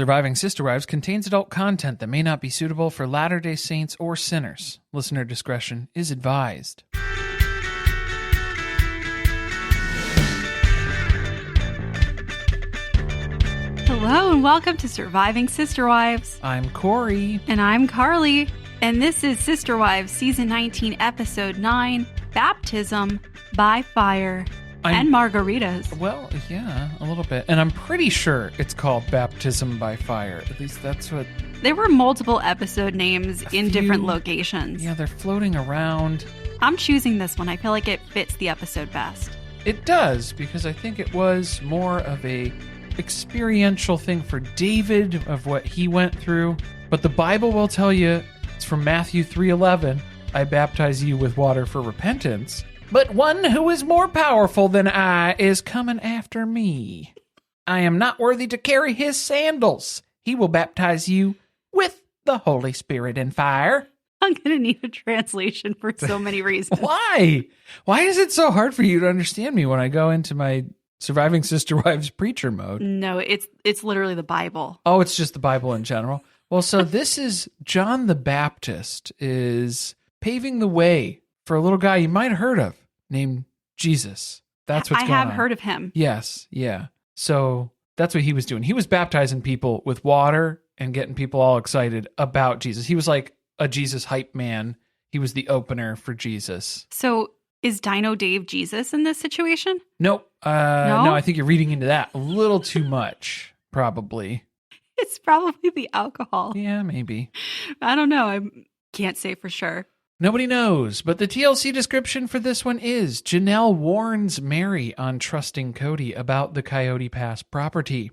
Surviving Sister Wives contains adult content that may not be suitable for Latter-day Saints or sinners. Listener discretion is advised. Hello and welcome to Surviving Sister Wives. I'm Corey. And I'm Carly. And this is Sister Wives Season 19, Episode 9, Baptism by Fire. And margaritas. Well, yeah, a little bit. And I'm pretty sure it's called Baptism by Fire. At least that's what... There were multiple episode names in different locations. Yeah, they're floating around. I'm choosing this one. I feel like it fits the episode best. It does, because I think it was more of a experiential thing for David of what he went through. But the Bible will tell you, it's from Matthew 3:11, I baptize you with water for repentance. But one who is more powerful than I is coming after me. I am not worthy to carry his sandals. He will baptize you with the Holy Spirit and fire. I'm going to need a translation for so many reasons. Why? Why is it so hard for you to understand me when I go into my Surviving Sister Wives preacher mode? No, it's literally the Bible. Oh, it's just the Bible in general? Well, so this is John the Baptist is paving the way for a little guy you might have heard of named Jesus. That's what's going on. I have heard of him. Yes, yeah. So that's what he was doing. He was baptizing people with water and getting people all excited about Jesus. He was like a Jesus hype man. He was the opener for Jesus. So is Dino Dave Jesus in this situation? Nope. No, I think you're reading into that a little too much, probably. It's probably the alcohol. Yeah, maybe. I don't know. I can't say for sure. Nobody knows, but the TLC description for this one is Janelle warns Meri on trusting Cody about the Coyote Pass property.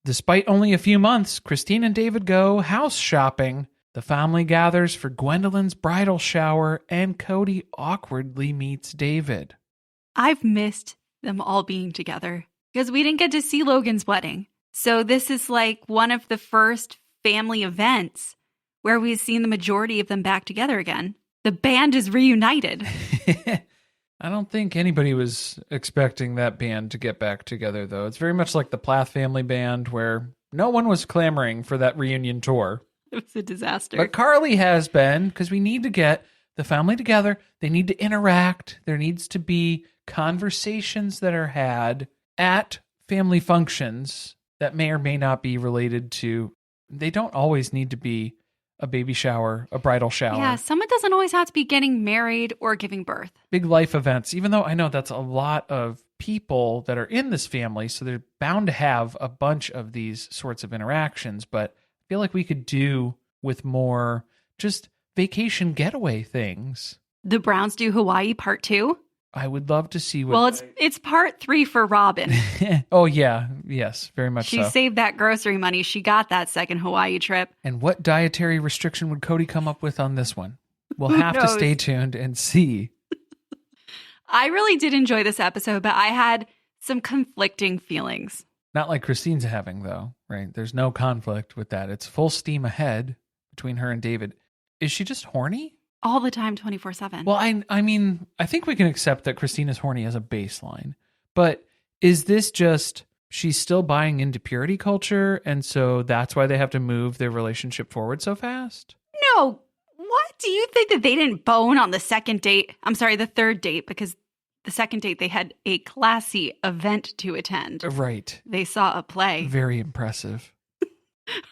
Despite only a few months, Christine and David go house shopping. The family gathers for Gwendolyn's bridal shower, and Cody awkwardly meets David. I've missed them all being together because we didn't get to see Logan's wedding. So this is like one of the first family events where we've seen the majority of them back together again. The band is reunited. I don't think anybody was expecting that band to get back together, though. It's very much like the Plath family band, where no one was clamoring for that reunion tour. It was a disaster. But Carly has been, because we need to get the family together. They need to interact. There needs to be conversations that are had at family functions that may or may not be related to... They don't always need to be a baby shower, a bridal shower. Yeah, someone doesn't always have to be getting married or giving birth. Big life events, even though I know that's a lot of people that are in this family, so they're bound to have a bunch of these sorts of interactions, but I feel like we could do with more just vacation getaway things. The Browns do Hawaii Part 2? I would love to see what... Well, it's Part 3 for Robin. Oh, yeah. Yes, very much so. She saved that grocery money. She got that second Hawaii trip. And what dietary restriction would Cody come up with on this one? We'll have to stay tuned and see. I really did enjoy this episode, but I had some conflicting feelings. Not like Christine's having, though, right? There's no conflict with that. It's full steam ahead between her and David. Is she just horny? All the time, 24/7. Well, I mean, I think we can accept that Christine is horny as a baseline. But is this just she's still buying into purity culture, and so that's why they have to move their relationship forward so fast? No. What? Do you think that they didn't bone on the second date? I'm sorry, the third date, because the second date they had a classy event to attend. Right. They saw a play. Very impressive.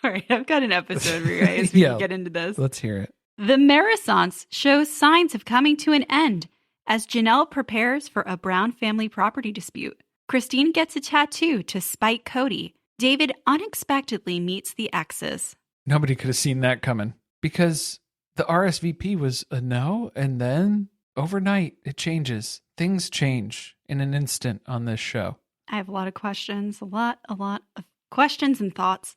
All right, I've got an episode for you guys. We can get into this. Let's hear it. The Merissance shows signs of coming to an end as Janelle prepares for a Brown family property dispute. Christine gets a tattoo to spite Cody. David unexpectedly meets the exes. Nobody could have seen that coming because the RSVP was a no, and then overnight it changes. Things change in an instant on this show. I have a lot of questions, a lot of questions and thoughts.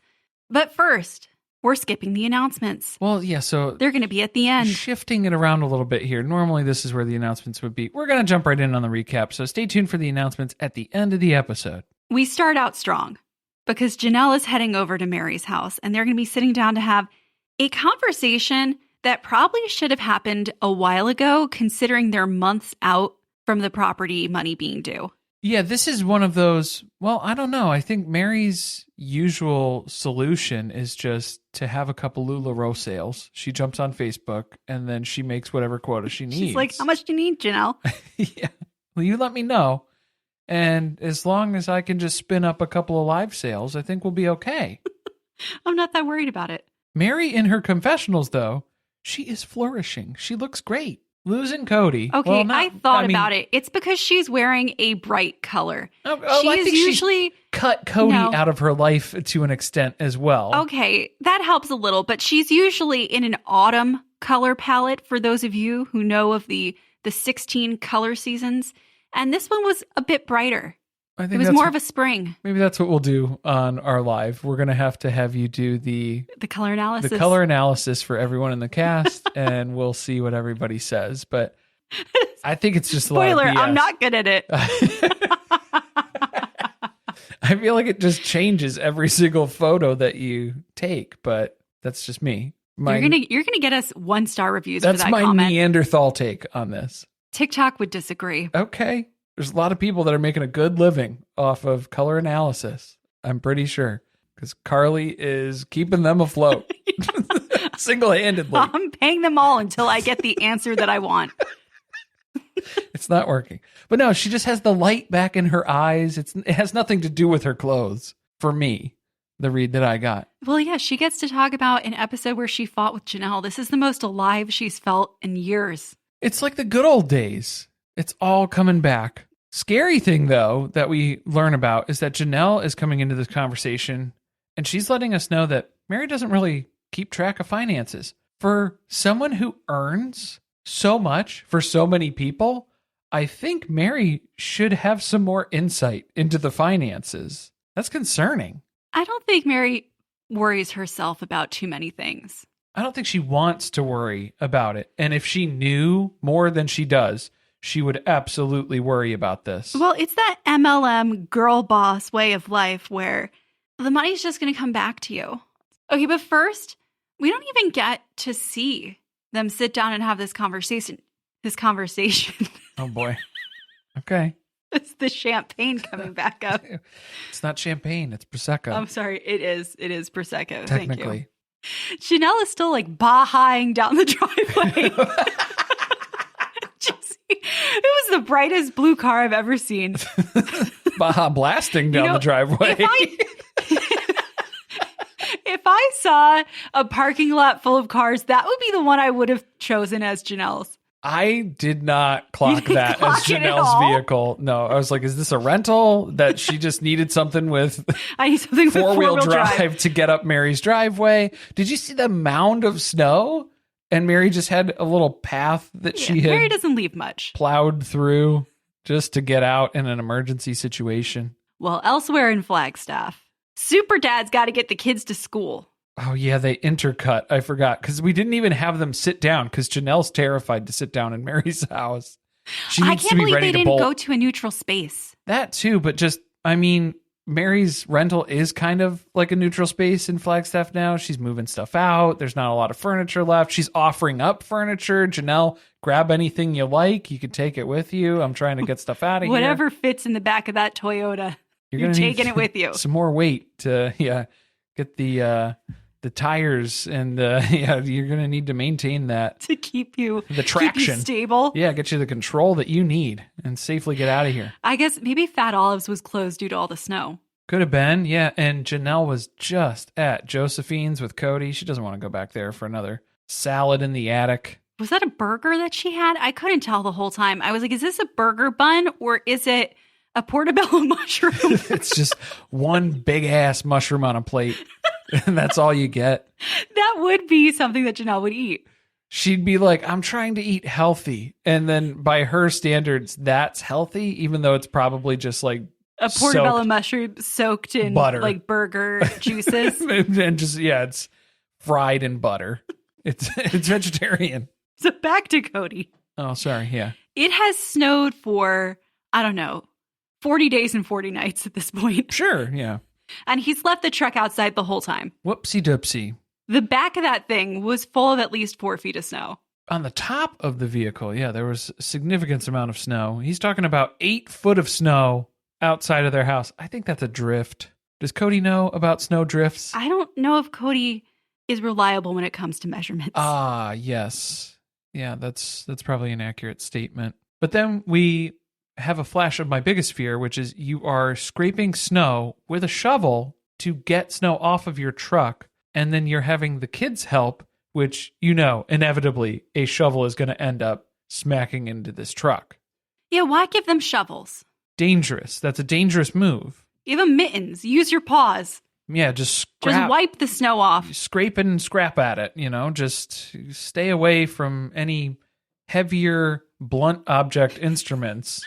But first, we're skipping the announcements. Well, yeah, so... They're going to be at the end. Shifting it around a little bit here. Normally, this is where the announcements would be. We're going to jump right in on the recap, so stay tuned for the announcements at the end of the episode. We start out strong because Janelle is heading over to Meri's house, and they're going to be sitting down to have a conversation that probably should have happened a while ago, considering they're months out from the property money being due. Yeah, this is one of those, well, I don't know. I think Mary's usual solution is just to have a couple LuLaRoe sales. She jumps on Facebook and then she makes whatever quota she needs. She's like, how much do you need, Janelle? Yeah. Well, you let me know. And as long as I can just spin up a couple of live sales, I think we'll be okay. I'm not that worried about it. Meri, in her confessionals, though, she is flourishing. She looks great. Losing Cody. Okay, I thought about it. It's because she's wearing a bright color. She is usually cut Cody out of her life to an extent as well. Okay, that helps a little, but she's usually in an autumn color palette for those of you who know of the 16 color seasons. And this one was a bit brighter. I think it was more of a spring. Maybe that's what we'll do on our live. We're going to have you do the color analysis. The color analysis for everyone in the cast, and we'll see what everybody says. But I think it's just spoiler. A lot of BS. I'm not good at it. I feel like it just changes every single photo that you take, but that's just me. You're gonna get us 1-star reviews. That's for that my comment. Neanderthal take on this. TikTok would disagree. Okay. There's a lot of people that are making a good living off of color analysis. I'm pretty sure. Because Carly is keeping them afloat. Single-handedly. I'm paying them all until I get the answer that I want. It's not working. But no, she just has the light back in her eyes. It has nothing to do with her clothes. For me, the read that I got. Well, yeah, she gets to talk about an episode where she fought with Janelle. This is the most alive she's felt in years. It's like the good old days. It's all coming back. Scary thing, though, that we learn about is that Janelle is coming into this conversation and she's letting us know that Meri doesn't really keep track of finances. For someone who earns so much for so many people, I think Meri should have some more insight into the finances. That's concerning. I don't think Meri worries herself about too many things. I don't think she wants to worry about it. And if she knew more than she does, she would absolutely worry about this. Well, it's that MLM girl boss way of life where the money's just going to come back to you. Okay, but first, we don't even get to see them sit down and have this conversation. Oh, boy. Okay. It's the champagne coming back up. It's not champagne. It's Prosecco. I'm sorry. It is Prosecco. Technically. Thank you. Janelle is still like bahaing down the driveway. It was the brightest blue car I've ever seen. Baja blasting down the driveway. If I saw a parking lot full of cars, that would be the one I would have chosen as Janelle's. I did not clock that as Janelle's vehicle. No, I was like, is this a rental that she just needed something with I need something with four-wheel drive to get up Meri's driveway? Did you see the mound of snow? And Meri just had a little path that she had Meri doesn't leave much. Plowed through just to get out in an emergency situation. Well, elsewhere in Flagstaff, Super Dad's got to get the kids to school. Oh, yeah, they intercut. I forgot because we didn't even have them sit down because Janelle's terrified to sit down in Meri's house. She needs to be ready to bolt. They didn't go to a neutral space. That too, but just, I mean, Meri's rental is kind of like a neutral space in Flagstaff now. She's moving stuff out. There's not a lot of furniture left. She's offering up furniture. Janelle, grab anything you like. You can take it with you. I'm trying to get stuff out of here. Whatever fits in the back of that Toyota. You're taking it with you. Some more weight to get the tires and you're going to need to maintain that to keep you the traction keep you stable. Yeah, get you the control that you need and safely get out of here. I guess maybe Fat Olives was closed due to all the snow. Could have been, yeah. And Janelle was just at Josephine's with Cody. She doesn't want to go back there for another salad in the attic. Was that a burger that she had? I couldn't tell the whole time. I was like, is this a burger bun or is it a portobello mushroom? It's just one big ass mushroom on a plate. And that's all you get. That would be something that Janelle would eat. She'd be like, I'm trying to eat healthy. And then by her standards, that's healthy, even though it's probably just like a portobello mushroom soaked in butter, like burger juices. And just, it's fried in butter. It's vegetarian. So back to Cody. Oh, sorry. Yeah. It has snowed for, I don't know, 40 days and 40 nights at this point. Sure. Yeah. And he's left the truck outside the whole time. Whoopsie doopsie. The back of that thing was full of at least 4 feet of snow. On the top of the vehicle, there was a significant amount of snow. He's talking about 8 foot of snow outside of their house. I think that's a drift. Does Cody know about snow drifts? I don't know if Cody is reliable when it comes to measurements. Ah, yes. Yeah, that's probably an accurate statement. But then we have a flash of my biggest fear, which is you are scraping snow with a shovel to get snow off of your truck, and then you're having the kids help, which, inevitably a shovel is going to end up smacking into this truck. Yeah, why give them shovels? Dangerous. That's a dangerous move. Give them mittens. Use your paws. Yeah, just wipe the snow off. Scrape and scrap at it, just stay away from any heavier, blunt object instruments.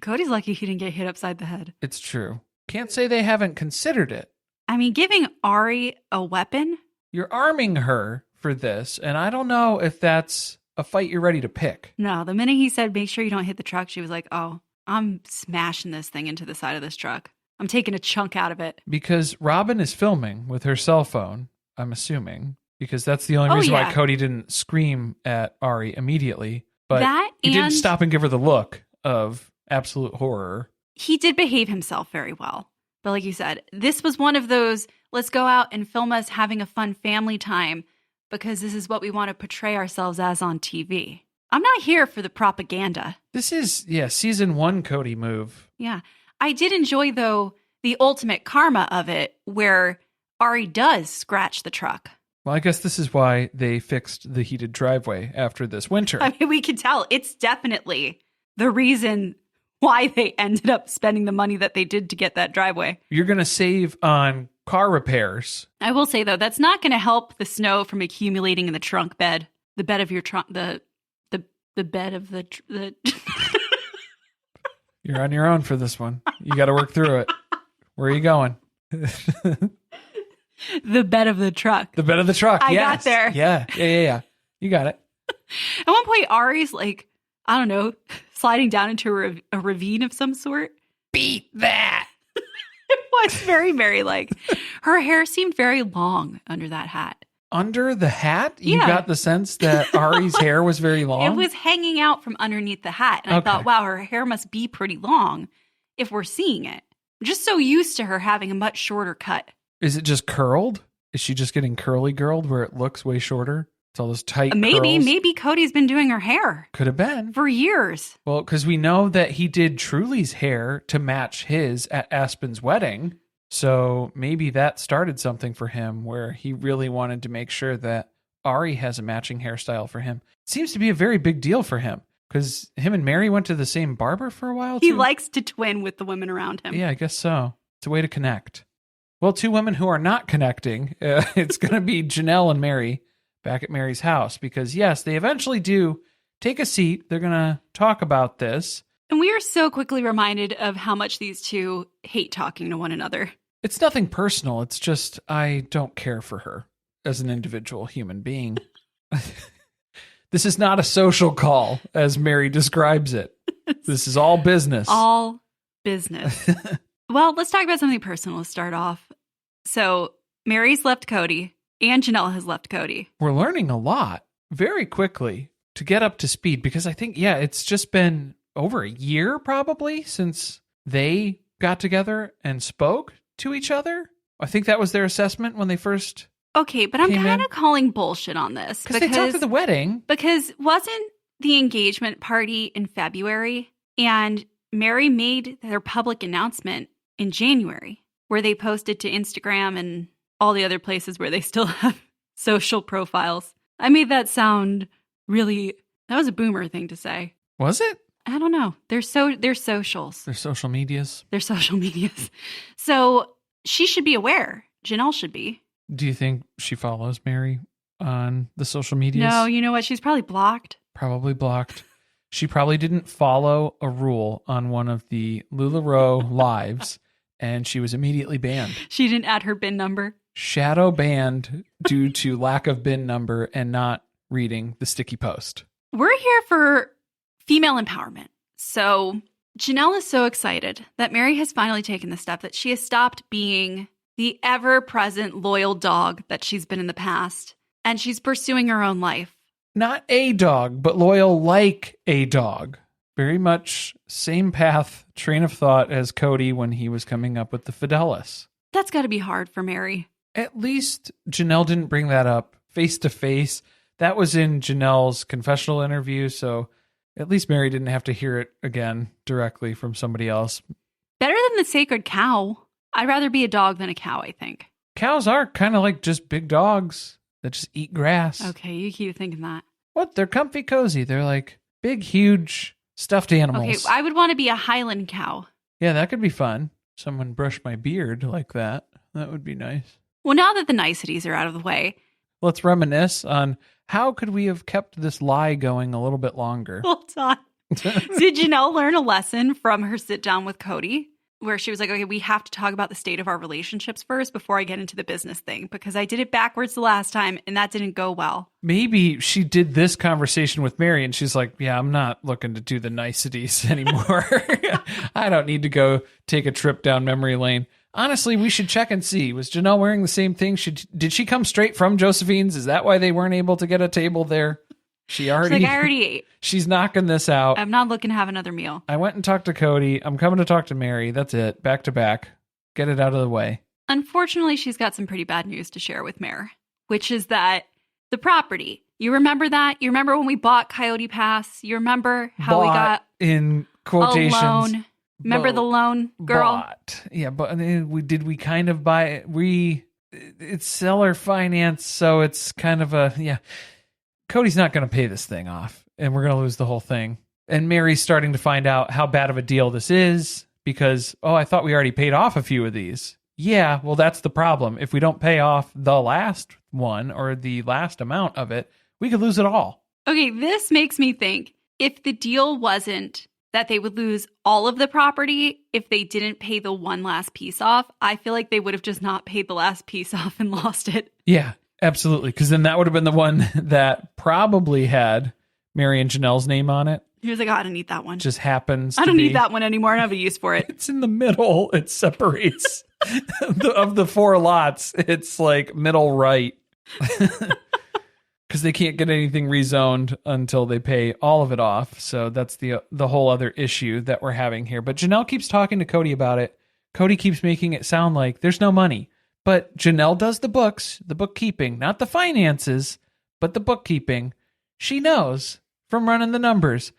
Cody's lucky he didn't get hit upside the head. It's true. Can't say they haven't considered it. I mean, giving Ari a weapon? You're arming her for this, and I don't know if that's a fight you're ready to pick. No, the minute he said, make sure you don't hit the truck, she was like, oh, I'm smashing this thing into the side of this truck. I'm taking a chunk out of it. Because Robin is filming with her cell phone, I'm assuming, because that's the only reason why Cody didn't scream at Ari immediately. But he didn't stop and give her the look of absolute horror. He did behave himself very well. But like you said, this was one of those, let's go out and film us having a fun family time because this is what we want to portray ourselves as on TV. I'm not here for the propaganda. This is, season 1 Cody move. Yeah. I did enjoy, though, the ultimate karma of it where Ari does scratch the truck. Well, I guess this is why they fixed the heated driveway after this winter. I mean, we can tell it's definitely the reason why they ended up spending the money that they did to get that driveway. You're going to save on car repairs. I will say, though, that's not going to help the snow from accumulating in the trunk bed. The bed of your trunk, the bed of the... You're on your own for this one. You got to work through it. Where are you going? The bed of the truck. The bed of the truck. I got there. Yeah. You got it. At one point, Ari's like, I don't know, sliding down into a ravine of some sort. Beat that. It was very, very like, her hair seemed very long under that hat. Under the hat? You got the sense that Ari's hair was very long? It was hanging out from underneath the hat. And I thought, wow, her hair must be pretty long if we're seeing it. I'm just so used to her having a much shorter cut. Is it just curled? Is she just getting curly girled where it looks way shorter? It's all those tight curls. Maybe Cody's been doing her hair. Could have been. For years. Well, because we know that he did Truly's hair to match his at Aspen's wedding. So maybe that started something for him where he really wanted to make sure that Ari has a matching hairstyle for him. It seems to be a very big deal for him because him and Meri went to the same barber for a while, too. He likes to twin with the women around him. Yeah, I guess so. It's a way to connect. Well, 2 women who are not connecting, it's going to be Janelle and Meri back at Meri's house because, yes, they eventually do take a seat. They're going to talk about this. And we are so quickly reminded of how much these two hate talking to one another. It's nothing personal. It's just I don't care for her as an individual human being. This is not a social call, as Meri describes it. This is all business. All business. Well, let's talk about something personal to start off. So Meri's left Cody and Janelle has left Cody. We're learning a lot very quickly to get up to speed because I think, it's just been over a year probably since they got together and spoke to each other. I think that was their assessment when they first Okay, but I'm kind of calling bullshit on this. Because they talked at the wedding. Because wasn't the engagement party in February? And Meri made their public announcement in January, where they posted to Instagram and all the other places where they still have social profiles. I made that sound really... That was a boomer thing to say. Was it? I don't know. They're socials. They're social medias. They're social medias. So she should be aware. Janelle should be. Do you think she follows Meri on the social medias? No, you know what? She's probably blocked. Probably blocked. She probably didn't follow a rule on one of the LuLaRoe lives, and she was immediately banned. She didn't add her bin number. Shadow banned due to lack of bin number and not reading the sticky post. We're here for female empowerment. So Janelle is so excited that Meri has finally taken the step that she has stopped being the ever-present loyal dog that she's been in the past, and she's pursuing her own life. Not a dog, but loyal like a dog. Very much same path, train of thought as Cody when he was coming up with the Fidelis. That's got to be hard for Meri. At least Janelle didn't bring that up face to face. That was in Janelle's confessional interview, so at least Meri didn't have to hear it again directly from somebody else. Better than the sacred cow. I'd rather be a dog than a cow, I think. Cows are kind of like just big dogs that just eat grass. Okay, you keep thinking that. What? They're comfy cozy. They're like big, huge stuffed animals. Okay, I would want to be a Highland cow. Yeah, that could be fun. Someone brush my beard like that. That would be nice. Well, now that the niceties are out of the way. Let's reminisce on how could we have kept this lie going a little bit longer. Hold on. Did Janelle learn a lesson from her sit down with Cody? Where she was like, okay, we have to talk about the state of our relationships first before I get into the business thing, because I did it backwards the last time and that didn't go well. Maybe she did this conversation with Meri and she's like, yeah, I'm not looking to do the niceties anymore. I don't need to go take a trip down memory lane. Honestly, we should check and see. Was Janelle wearing the same thing? Did she come straight from Josephine's? Is that why they weren't able to get a table there? She's like, I already ate. She's knocking this out. I'm not looking to have another meal. I went and talked to Cody. I'm coming to talk to Meri. That's it. Back to back. Get it out of the way. Unfortunately, she's got some pretty bad news to share with Meri, which is that the property. You remember that? You remember when we bought Coyote Pass? You remember how we got in quotations a loan? Remember the loan, girl? Bought. Yeah, but did we kind of buy it? It's seller finance, so it's kind of a Cody's not going to pay this thing off, and we're going to lose the whole thing. And Meri's starting to find out how bad of a deal this is because, I thought we already paid off a few of these. Yeah, well, that's the problem. If we don't pay off the last one or the last amount of it, we could lose it all. Okay, this makes me think if the deal wasn't that they would lose all of the property if they didn't pay the one last piece off, I feel like they would have just not paid the last piece off and lost it. Yeah. Absolutely, because then that would have been the one that probably had Meri and Janelle's name on it. He was like, I don't need that one. Just happens I don't need that one anymore. I don't have a use for it. It's in the middle. It separates of the four lots. It's like middle right. Because they can't get anything rezoned until they pay all of it off. So that's the whole other issue that we're having here. But Janelle keeps talking to Cody about it. Cody keeps making it sound like there's no money. But Janelle does the books, the bookkeeping, not the finances, but the bookkeeping. She knows from running the numbers.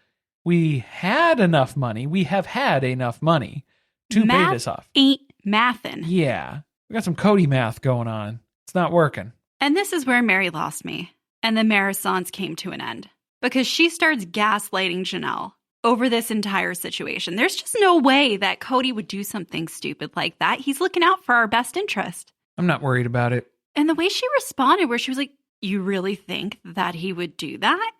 We had enough money. We have had enough money to pay this off. Ain't mathin'. Yeah. We got some Cody math going on. It's not working. And this is where Meri lost me. And the Merissance came to an end. Because she starts gaslighting Janelle over this entire situation. There's just no way that Cody would do something stupid like that. He's looking out for our best interest. I'm not worried about it. And the way she responded, where she was like, you really think that he would do that?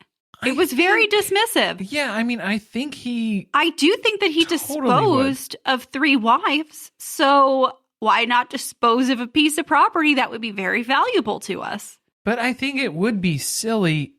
It was very dismissive. Yeah, I mean, I do think he totally disposed of 3 wives. So why not dispose of a piece of property that would be very valuable to us? But I think it would be silly.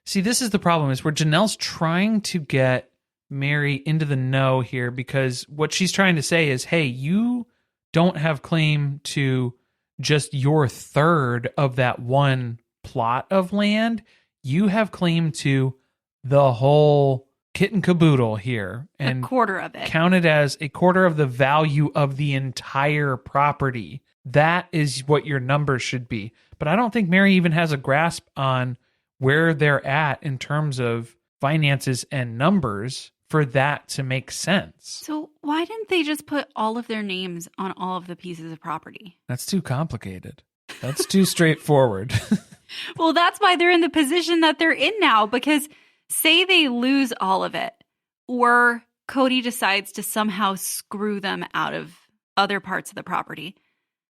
See, this is the problem, is where Janelle's trying to get Meri into the know here, because what she's trying to say is, hey, you don't have claim to just your third of that one plot of land. You have claim to the whole kit and caboodle here. And a quarter of it. Counted as a quarter of the value of the entire property. That is what your numbers should be. But I don't think Meri even has a grasp on where they're at in terms of finances and numbers for that to make sense. So why didn't they just put all of their names on all of the pieces of property? That's too complicated. That's too straightforward. Well, that's why they're in the position that they're in now, because say they lose all of it, or Cody decides to somehow screw them out of other parts of the property.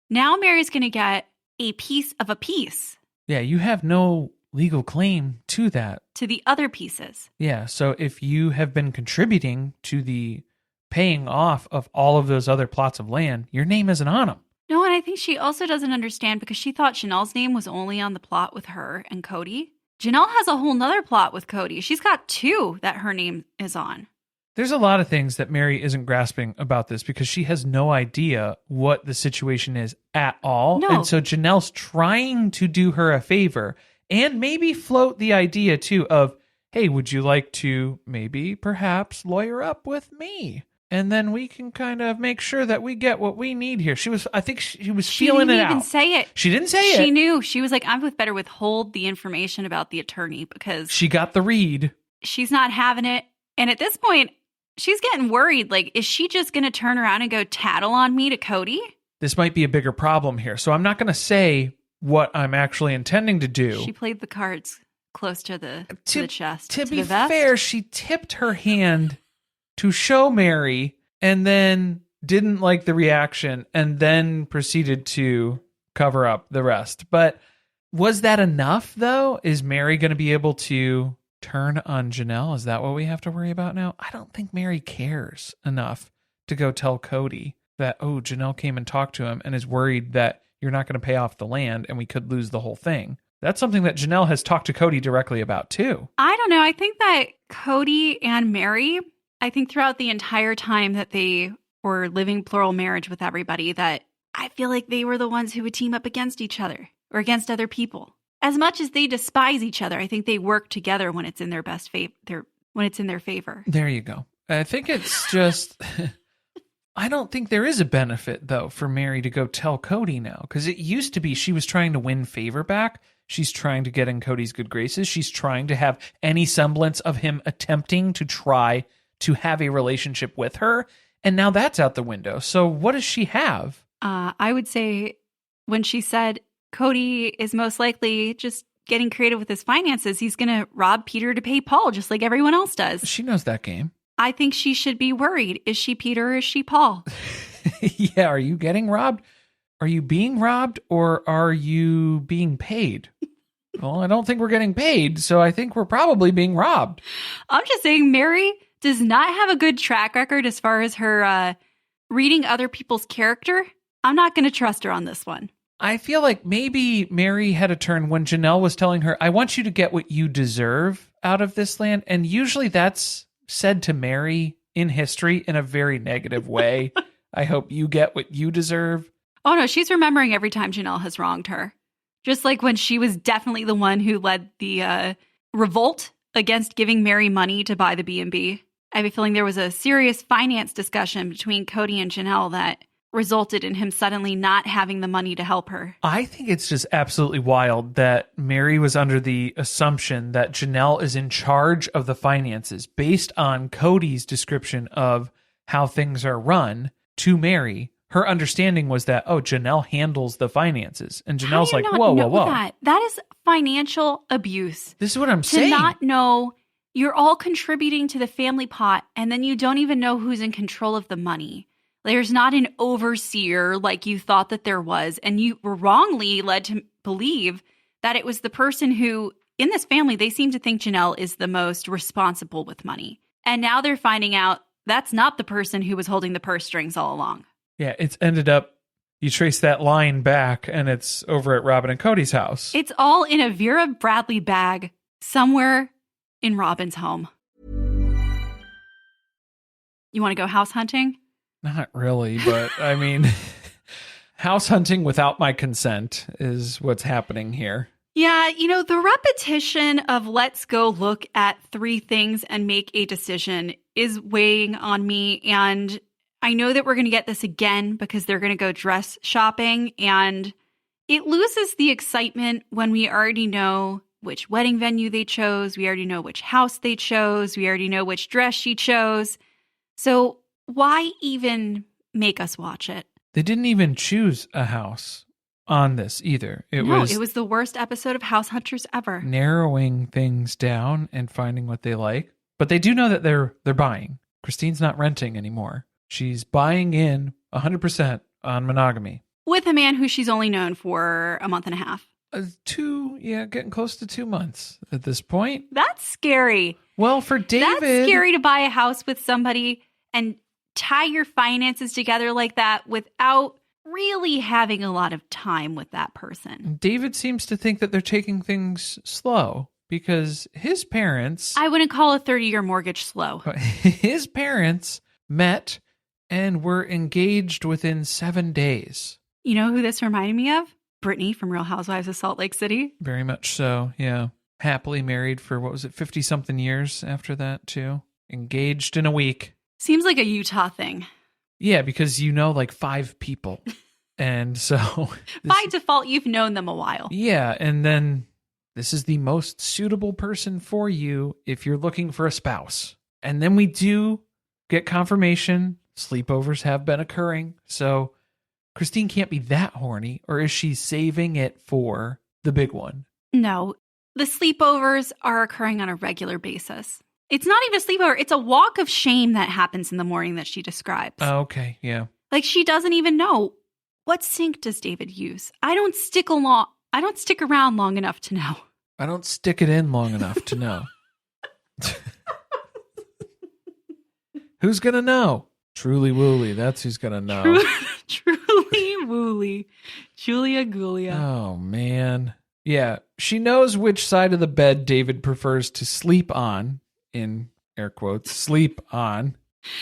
Now Meri's going to get a piece of a piece. Yeah, you have no legal claim to that. To the other pieces. Yeah, so if you have been contributing to the paying off of all of those other plots of land, your name isn't on them. No, and I think she also doesn't understand, because she thought Janelle's name was only on the plot with her and Cody. Janelle has a whole nother plot with Cody. She's got 2 that her name is on. There's a lot of things that Meri isn't grasping about this, because she has no idea what the situation is at all. No. And so Janelle's trying to do her a favor and maybe float the idea too of, hey, would you like to maybe perhaps lawyer up with me? And then we can kind of make sure that we get what we need here. I think she was feeling it out. She didn't even say it. She didn't say it. She knew. She was like, I would better withhold the information about the attorney because she got the read. She's not having it. And at this point, she's getting worried. Like, is she just going to turn around and go tattle on me to Cody? This might be a bigger problem here. So I'm not going to say what I'm actually intending to do. She played the cards close to the chest. To be fair, she tipped her hand to show Meri and then didn't like the reaction and then proceeded to cover up the rest. But was that enough, though? Is Meri going to be able to turn on Janelle? Is that what we have to worry about now? I don't think Meri cares enough to go tell Cody that, oh, Janelle came and talked to him and is worried that you're not going to pay off the land and we could lose the whole thing. That's something that Janelle has talked to Cody directly about, too. I don't know. I think that Cody and Meri, I think throughout the entire time that they were living plural marriage with everybody, that I feel like they were the ones who would team up against each other or against other people. As much as they despise each other, I think they work together when it's in their best when it's in their favor. There you go. I think it's just... I don't think there is a benefit, though, for Meri to go tell Cody now. Because it used to be she was trying to win favor back. She's trying to get in Cody's good graces. She's trying to have any semblance of him attempting to try to have a relationship with her. And now that's out the window. So what does she have? I would say when she said Cody is most likely just getting creative with his finances, he's going to rob Peter to pay Paul, just like everyone else does. She knows that game. I think she should be worried. Is she Peter or is she Paul? Yeah, are you getting robbed? Are you being robbed or are you being paid? Well, I don't think we're getting paid, so I think we're probably being robbed. I'm just saying Meri does not have a good track record as far as her reading other people's character. I'm not going to trust her on this one. I feel like maybe Meri had a turn when Janelle was telling her, I want you to get what you deserve out of this land. And usually that's said to Meri in history in a very negative way. I hope you get what you deserve. Oh, no, she's remembering every time Janelle has wronged her. Just like when she was definitely the one who led the revolt against giving Meri money to buy the B&B. I have a feeling there was a serious finance discussion between Cody and Janelle that resulted in him suddenly not having the money to help her. I think it's just absolutely wild that Meri was under the assumption that Janelle is in charge of the finances based on Cody's description of how things are run to Meri. Her understanding was that, oh, Janelle handles the finances. And Janelle's like, whoa. That is financial abuse. This is what I'm saying. To not know you're all contributing to the family pot and then you don't even know who's in control of the money. There's not an overseer like you thought that there was, and you were wrongly led to believe that it was the person who, in this family, they seem to think Janelle is the most responsible with money. And now they're finding out that's not the person who was holding the purse strings all along. Yeah, it's ended up, you trace that line back, and it's over at Robin and Cody's house. It's all in a Vera Bradley bag somewhere in Robin's home. You want to go house hunting? Not really, but I mean, house hunting without my consent is what's happening here. Yeah, the repetition of let's go look at 3 things and make a decision is weighing on me. And I know that we're going to get this again because they're going to go dress shopping. And it loses the excitement when we already know which wedding venue they chose. We already know which house they chose. We already know which dress she chose. So why even make us watch it? They didn't even choose a house on this either. It was the worst episode of House Hunters ever. Narrowing things down and finding what they like. But they do know that they're buying. Christine's not renting anymore. She's buying in 100% on monogamy. With a man who she's only known for a month and a half. Getting close to 2 months at this point. That's scary. Well, for David... That's scary to buy a house with somebody and tie your finances together like that without really having a lot of time with that person. David seems to think that they're taking things slow because his parents... I wouldn't call a 30-year mortgage slow. His parents met and were engaged within 7 days. You know who this reminded me of? Brittany from Real Housewives of Salt Lake City. Very much so, yeah. happily married for, 50-something years after that, too. Engaged in a week. Seems like a Utah thing. Yeah, because you know like 5 people. And so... By default, you've known them a while. Yeah, and then this is the most suitable person for you if you're looking for a spouse. And then we do get confirmation. Sleepovers have been occurring. So Christine can't be that horny, or is she saving it for the big one? No, the sleepovers are occurring on a regular basis. It's not even a sleepover. It's a walk of shame that happens in the morning that she describes. Oh, okay, yeah. Like she doesn't even know. What sink does David use? I don't stick around long enough to know. I don't stick it in long enough to know. Who's going to know? Truly Wooly, that's who's going to know. Truly Wooly. Julia Gulia. Oh, man. Yeah, she knows which side of the bed David prefers to sleep on, in air quotes, sleep on.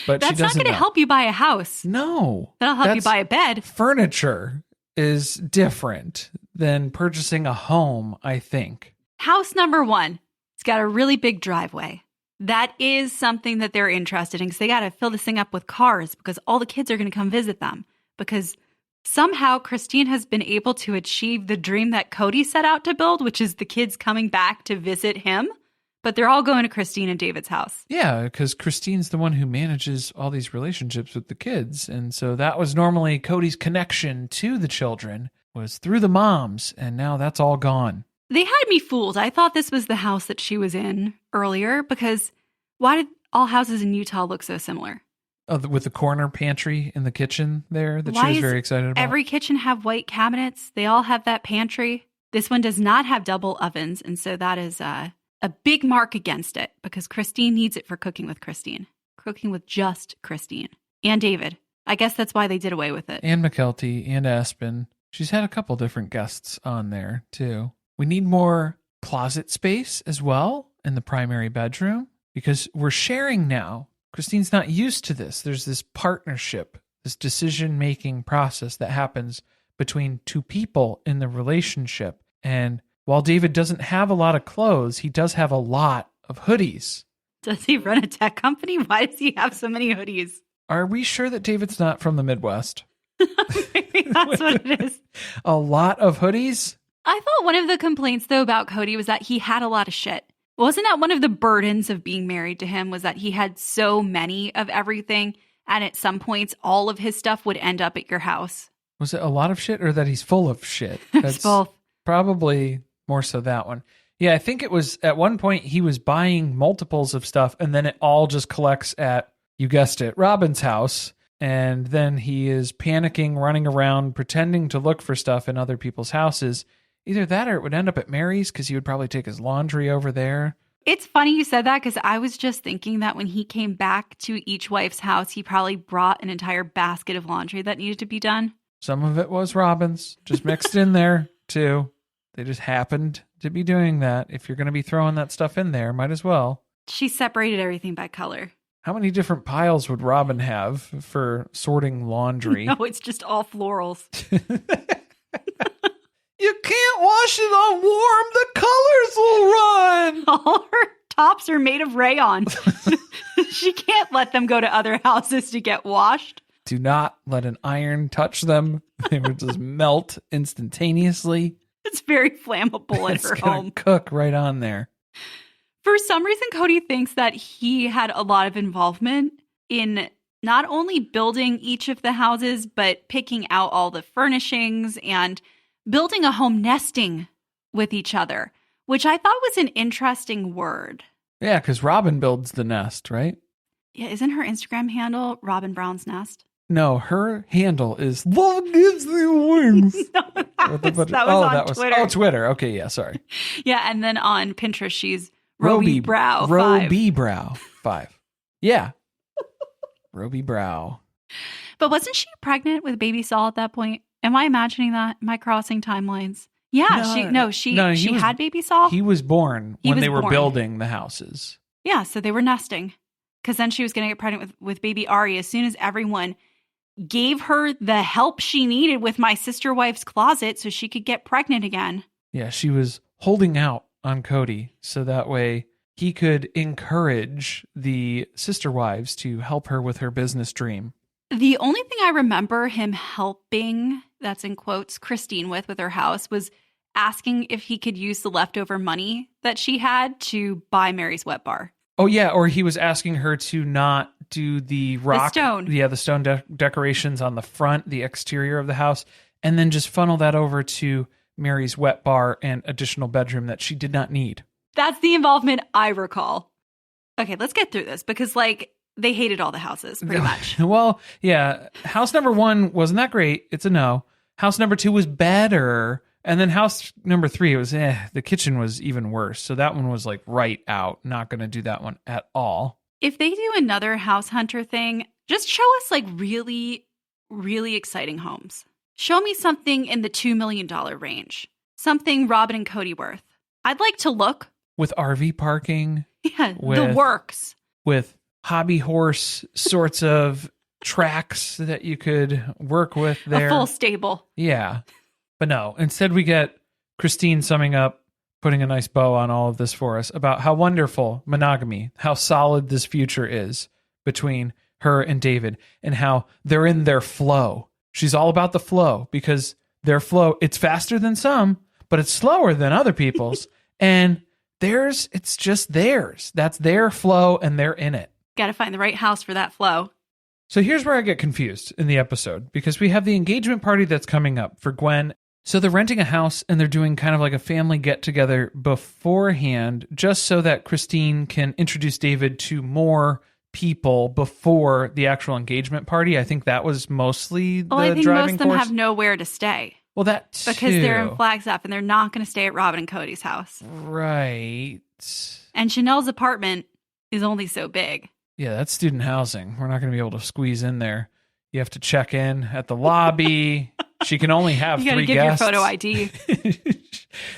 But that's she doesn't not going to help you buy a house. No. That'll help you buy a bed. Furniture is different than purchasing a home, I think. House number 1. It's got a really big driveway. That is something that they're interested in because they got to fill this thing up with cars because all the kids are going to come visit them. Because somehow Christine has been able to achieve the dream that Cody set out to build, which is the kids coming back to visit him. But they're all going to Christine and David's house. Yeah, because Christine's the one who manages all these relationships with the kids. And so that was normally Cody's connection to the children was through the moms. And now that's all gone. They had me fooled. I thought this was the house that she was in earlier because why did all houses in Utah look so similar? Oh, with the corner pantry in the kitchen there that she was very excited about? Every kitchen have white cabinets. They all have that pantry. This one does not have double ovens. And so that is... a big mark against it because Christine needs it for cooking with Christine. Cooking with just Christine. And David. I guess that's why they did away with it. And McKelty and Aspen. She's had a couple different guests on there, too. We need more closet space as well in the primary bedroom because we're sharing now. Christine's not used to this. There's this partnership, this decision-making process that happens between 2 people in the relationship. And while David doesn't have a lot of clothes, he does have a lot of hoodies. Does he run a tech company? Why does he have so many hoodies? Are we sure that David's not from the Midwest? Maybe that's what it is. A lot of hoodies? I thought one of the complaints, though, about Cody was that he had a lot of shit. Wasn't that one of the burdens of being married to him was that he had so many of everything, and at some points, all of his stuff would end up at your house? Was it a lot of shit or that he's full of shit? It's both. Probably more so that one. Yeah, I think it was at one point he was buying multiples of stuff and then it all just collects at, you guessed it, Robin's house. And then he is panicking, running around, pretending to look for stuff in other people's houses. Either that or it would end up at Mary's because he would probably take his laundry over there. It's funny you said that because I was just thinking that when he came back to each wife's house, he probably brought an entire basket of laundry that needed to be done. Some of it was Robin's, just mixed in there too. They just happened to be doing that. If you're going to be throwing that stuff in there, might as well. She separated everything by color. How many different piles would Robin have for sorting laundry? No, it's just all florals. You can't wash it on warm. The colors will run. All her tops are made of rayon. She can't let them go to other houses to get washed. Do not let an iron touch them. They would just melt instantaneously. It's very flammable at her home. Cook right on there. For some reason, Cody thinks that he had a lot of involvement in not only building each of the houses, but picking out all the furnishings and building a home, nesting with each other, which I thought was an interesting word. Yeah, because Robin builds the nest, right? Yeah, isn't her Instagram handle Robin Brown's Nest? No, her handle is Love Gives You Wings. No, that was on Twitter. Oh, Twitter. Okay, yeah, sorry. Yeah, and then on Pinterest, she's Roby Brow 5. Roby Brow 5. Yeah. Roby Brow. But wasn't she pregnant with baby Saul at that point? Am I imagining that? Am I crossing timelines? Yeah, she had baby Saul. He was born when they were building the houses. Yeah, so they were nesting. Because then she was going to get pregnant with baby Ari as soon as everyone gave her the help she needed with my sister wife's closet so she could get pregnant again. Yeah, she was holding out on Cody so that way he could encourage the sister wives to help her with her business dream. The only thing I remember him helping, that's in quotes, Christine with her house was asking if he could use the leftover money that she had to buy Meri's wet bar. Oh, yeah. Or he was asking her to not do the rock. The stone. Yeah, the stone decorations on the front, the exterior of the house, and then just funnel that over to Meri's wet bar and additional bedroom that she did not need. That's the involvement I recall. Okay, let's get through this because, they hated all the houses, pretty much. Well, yeah. House number 1 wasn't that great. It's a no. House number 2 was better. And then house number 3, it was, the kitchen was even worse. So that one was right out. Not going to do that one at all. If they do another house hunter thing, just show us really, really exciting homes. Show me something in the $2 million range. Something Robin and Cody worth. I'd like to look. With RV parking. Yeah, the works. With hobby horse sorts of tracks that you could work with there. A full stable. Yeah. But no, instead we get Christine summing up, putting a nice bow on all of this for us about how wonderful monogamy, how solid this future is between her and David, and how they're in their flow. She's all about the flow because their flow, it's faster than some, but it's slower than other people's. And theirs, it's just theirs. That's their flow and they're in it. Got to find the right house for that flow. So here's where I get confused in the episode because we have the engagement party that's coming up for Gwen. So they're renting a house and they're doing kind of like a family get together beforehand, just so that Christine can introduce David to more people before the actual engagement party. I think that was mostly the driving force. I think most of them have nowhere to stay. Well, that too. Because they're in Flagstaff and they're not going to stay at Robin and Cody's house. Right. And Janelle's apartment is only so big. Yeah, that's student housing. We're not going to be able to squeeze in there. You have to check in at the lobby. She can only have 3 guests. You got to give your photo ID.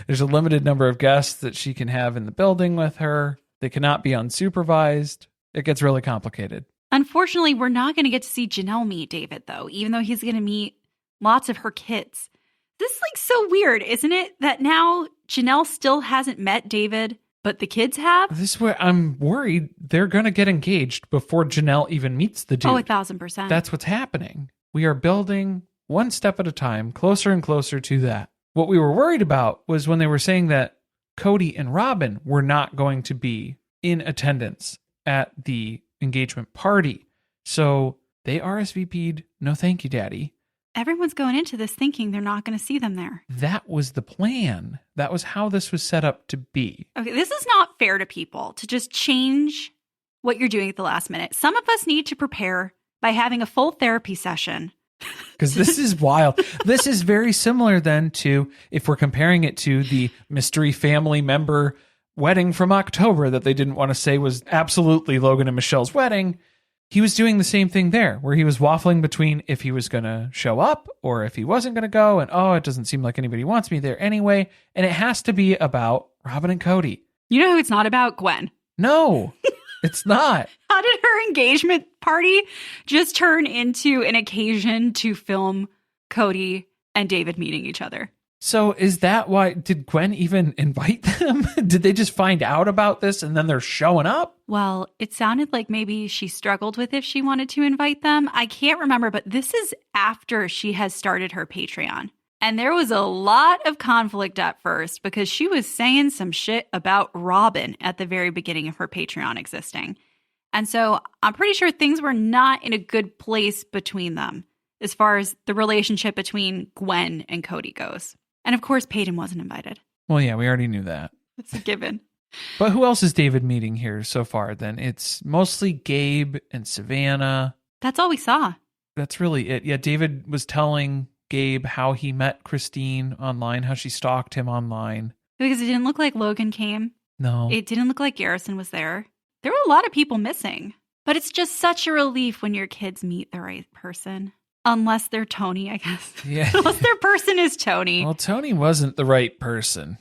There's a limited number of guests that she can have in the building with her. They cannot be unsupervised. It gets really complicated. Unfortunately, we're not going to get to see Janelle meet David, though, even though he's going to meet lots of her kids. This is so weird, isn't it? That now Janelle still hasn't met David, but the kids have? This is where I'm worried they're going to get engaged before Janelle even meets the dude. Oh, 1,000%. That's what's happening. We are building one step at a time, closer and closer to that. What we were worried about was when they were saying that Cody and Robin were not going to be in attendance at the engagement party. So they RSVP'd, no thank you, Daddy. Everyone's going into this thinking they're not going to see them there. That was the plan. That was how this was set up to be. Okay, this is not fair to people to just change what you're doing at the last minute. Some of us need to prepare by having a full therapy session. Because this is wild. This is very similar then to, if we're comparing it to the mystery family member wedding from October that they didn't want to say was absolutely Logan and Michelle's wedding. He was doing the same thing there, where he was waffling between if he was going to show up or if he wasn't going to go. And, it doesn't seem like anybody wants me there anyway. And it has to be about Robin and Cody. You know who it's not about? Gwen. No, it's not. How did her engagement party just turn into an occasion to film Cody and David meeting each other? So is that why, did Gwen even invite them? Did they just find out about this and then they're showing up? Well, it sounded like maybe she struggled with if she wanted to invite them. I can't remember, but this is after she has started her Patreon. And there was a lot of conflict at first because she was saying some shit about Robin at the very beginning of her Patreon existing. And so I'm pretty sure things were not in a good place between them as far as the relationship between Gwen and Cody goes. And of course, Peyton wasn't invited. Well, yeah, we already knew that. It's a given. But who else is David meeting here so far then? It's mostly Gabe and Savannah. That's all we saw. That's really it. Yeah, David was telling Gabe how he met Christine online, how she stalked him online. Because it didn't look like Logan came. No. It didn't look like Garrison was there. There were a lot of people missing. But it's just such a relief when your kids meet the right person. Unless they're Tony, I guess. Yeah. Unless their person is Tony. Well, Tony wasn't the right person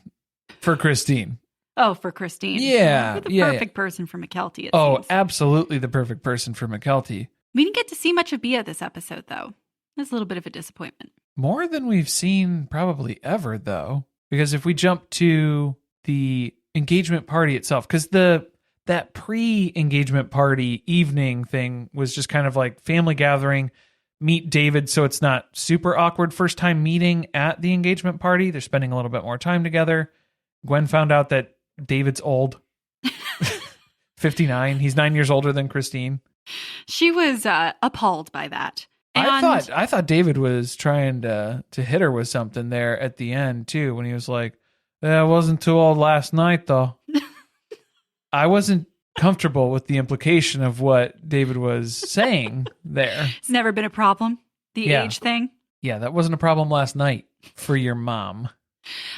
for Christine. Oh, for Christine. Yeah. The perfect person for McKelty, it seems. Absolutely the perfect person for McKelty. We didn't get to see much of Bea this episode, though. That's a little bit of a disappointment. More than we've seen probably ever, though. Because if we jump to the engagement party itself, because that pre-engagement party evening thing was just kind of like family gathering, meet David, so it's not super awkward first time meeting at the engagement party. They're spending a little bit more time together. Gwen found out that David's old. 59. He's 9 years older than Christine. She was appalled by that. And I thought David was trying to hit her with something there at the end too, when he was like, I wasn't too old last night though. I wasn't comfortable with the implication of what David was saying there. It's never been a problem, the age thing. Yeah, that wasn't a problem last night for your mom.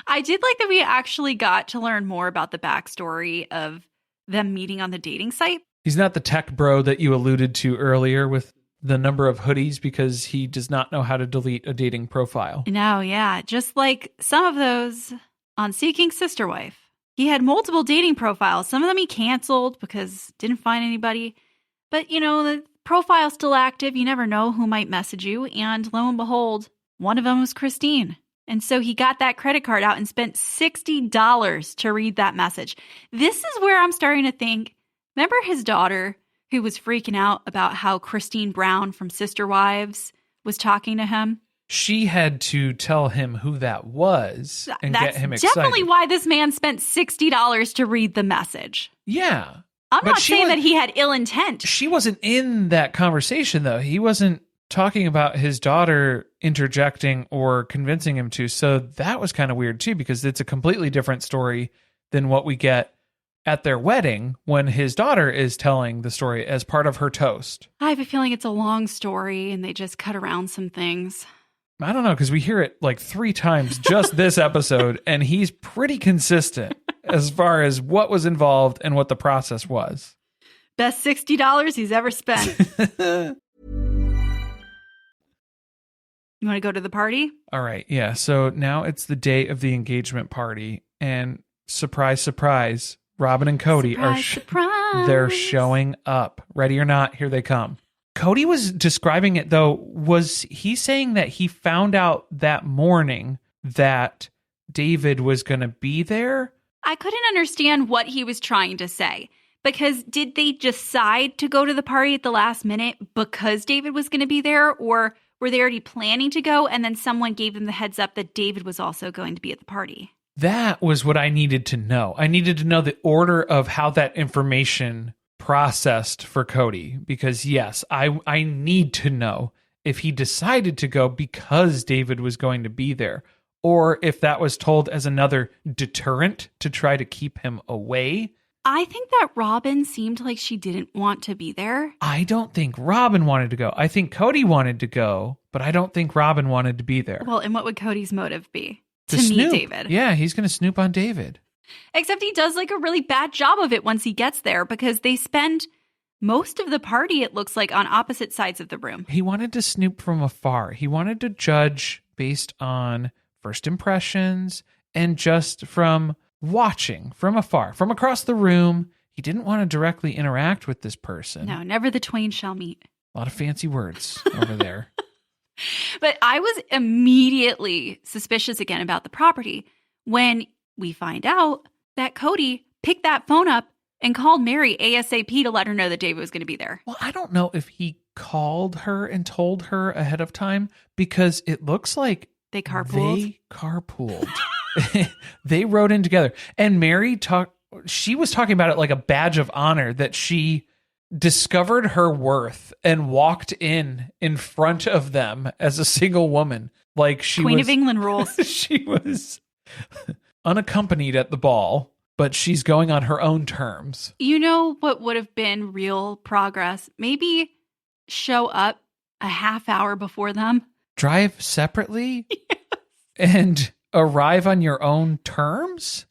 I did like that we actually got to learn more about the backstory of them meeting on the dating site. He's not the tech bro that you alluded to earlier with the number of hoodies because he does not know how to delete a dating profile. No, yeah. Just like some of those on Seeking Sister Wife. He had multiple dating profiles. Some of them he canceled because didn't find anybody. But, the profile's still active. You never know who might message you. And lo and behold, one of them was Christine. And so he got that credit card out and spent $60 to read that message. This is where I'm starting to think, remember his daughter who was freaking out about how Christine Brown from Sister Wives was talking to him? She had to tell him who that was and get him excited. That's definitely why this man spent $60 to read the message. Yeah. I'm not saying that he had ill intent. She wasn't in that conversation, though. He wasn't talking about his daughter interjecting or convincing him to. So that was kind of weird, too, because it's a completely different story than what we get at their wedding when his daughter is telling the story as part of her toast. I have a feeling it's a long story and they just cut around some things. I don't know, because we hear it like 3 times just this episode, and he's pretty consistent as far as what was involved and what the process was. Best $60 he's ever spent. You want to go to the party? All right, yeah. So now it's the day of the engagement party, and surprise, surprise, Robin and Cody they're showing up. Ready or not, here they come. Cody was describing it, though. Was he saying that he found out that morning that David was going to be there? I couldn't understand what he was trying to say. Because did they decide to go to the party at the last minute because David was going to be there? Or were they already planning to go and then someone gave them the heads up that David was also going to be at the party? That was what I needed to know. I needed to know the order of how that information processed for Cody, because yes, I need to know if he decided to go because David was going to be there, or if that was told as another deterrent to try to keep him away. I think that Robin seemed like she didn't want to be there. I don't think Robin wanted to go. I think Cody wanted to go, but I don't think Robin wanted to be there. Well, and what would Cody's motive be? To meet snoop. David. Yeah, he's going to snoop on David. Except he does like a really bad job of it once he gets there, because they spend most of the party, it looks like, on opposite sides of the room. He wanted to snoop from afar. He wanted to judge based on first impressions and just from watching from afar, from across the room. He didn't want to directly interact with this person. No, never the twain shall meet. A lot of fancy words over there. But I was immediately suspicious again about the property when we find out that Cody picked that phone up and called Meri ASAP to let her know that David was going to be there. Well, I don't know if he called her and told her ahead of time, because it looks like they carpooled. They rode in together. And Meri she was talking about it like a badge of honor that she discovered her worth and walked in front of them as a single woman. Like she Queen of England rules. She was unaccompanied at the ball, but she's going on her own terms. You know what would have been real progress? Maybe show up a half hour before them. Drive separately? Yes. And arrive on your own terms?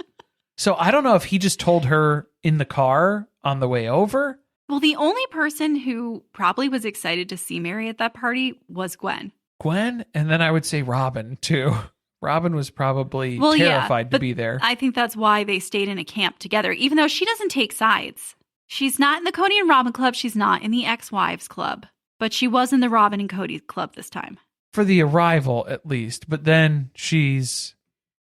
So I don't know if he just told her in the car on the way over. Well, the only person who probably was excited to see Meri at that party was Gwen. Gwen, and then I would say Robin, too. Robin was probably terrified to be there. I think that's why they stayed in a camp together, even though she doesn't take sides. She's not in the Cody and Robin club. She's not in the ex-wives club. But she was in the Robin and Cody club this time. For the arrival, at least. But then she's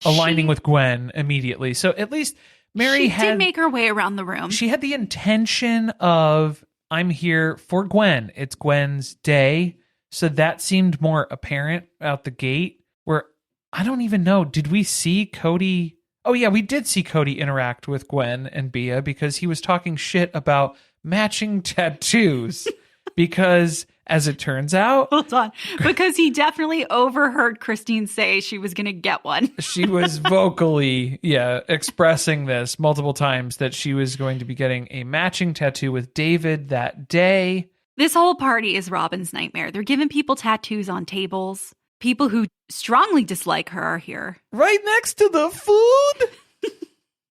aligning with Gwen immediately. So at least Meri did make her way around the room. She had the intention of, I'm here for Gwen. It's Gwen's day. So that seemed more apparent out the gate, where I don't even know. Did we see Kody? Oh, yeah, we did see Kody interact with Gwen and Bea because he was talking shit about matching tattoos. Because, as it turns out... Hold on. Because he definitely overheard Christine say she was going to get one. She was vocally, expressing this multiple times that she was going to be getting a matching tattoo with David that day. This whole party is Robin's nightmare. They're giving people tattoos on tables. People who strongly dislike her are here. Right next to the food?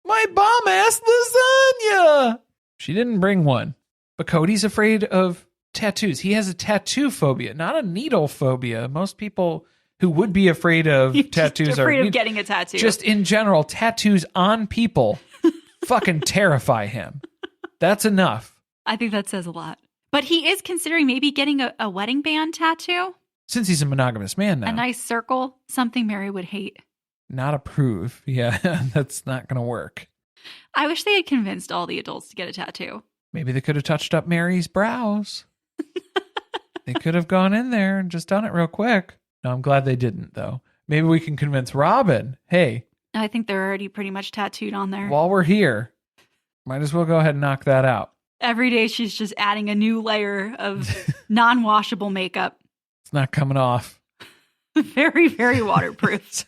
My bomb-ass lasagna! She didn't bring one. But Cody's afraid of tattoos. He has a tattoo phobia, not a needle phobia. Most people who would be afraid of tattoos just afraid of getting a tattoo. Just in general, tattoos on people fucking terrify him. That's enough. I think that says a lot. But he is considering maybe getting a wedding band tattoo. Since he's a monogamous man now. A nice circle, something Meri would hate. Not approve. Yeah, that's not going to work. I wish they had convinced all the adults to get a tattoo. Maybe they could have touched up Meri's brows. They could have gone in there and just done it real quick. No, I'm glad they didn't, though. Maybe we can convince Robin, hey. I think they're already pretty much tattooed on there. While we're here, might as well go ahead and knock that out. Every day she's just adding a new layer of non-washable makeup. It's not coming off. Very, very waterproof.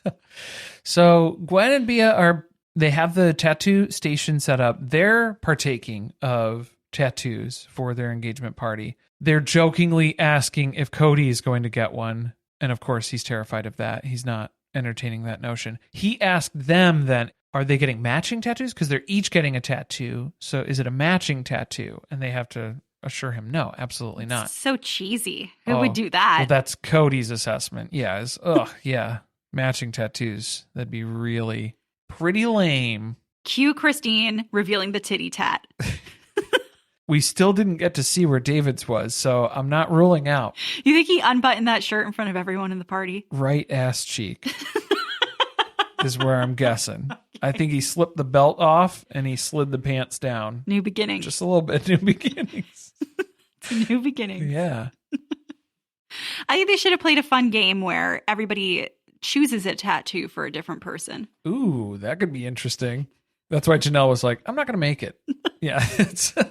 So Gwen and Bea they have the tattoo station set up. They're partaking of tattoos for their engagement party. They're jokingly asking if Kody is going to get one. And of course, he's terrified of that. He's not entertaining that notion. He asked them then, are they getting matching tattoos? Because they're each getting a tattoo. So is it a matching tattoo? And they have to assure him, no, absolutely not. It's so cheesy. Who would do that? Well, that's Cody's assessment. Yeah. Matching tattoos. That'd be really pretty lame. Cue Christine revealing the titty tat. We still didn't get to see where David's was, so I'm not ruling out. You think he unbuttoned that shirt in front of everyone in the party? Right ass cheek is where I'm guessing. Okay. I think he slipped the belt off and he slid the pants down. New beginnings. Just a little bit. New beginnings. New beginnings. Yeah. I think they should have played a fun game where everybody chooses a tattoo for a different person. Ooh, that could be interesting. That's why Janelle was like, I'm not going to make it. Yeah,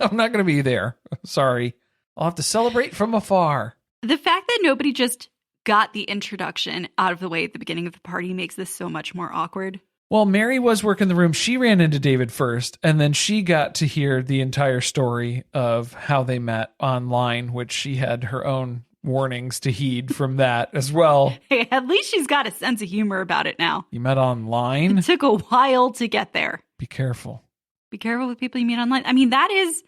I'm not going to be there. Sorry. I'll have to celebrate from afar. The fact that nobody just got the introduction out of the way at the beginning of the party makes this so much more awkward. Well, Meri was working the room. She ran into David first, and then she got to hear the entire story of how they met online, which she had her own warnings to heed from that as well. Hey, at least she's got a sense of humor about it now. You met online? It took a while to get there. Be careful. Be careful with people you meet online. I mean, that is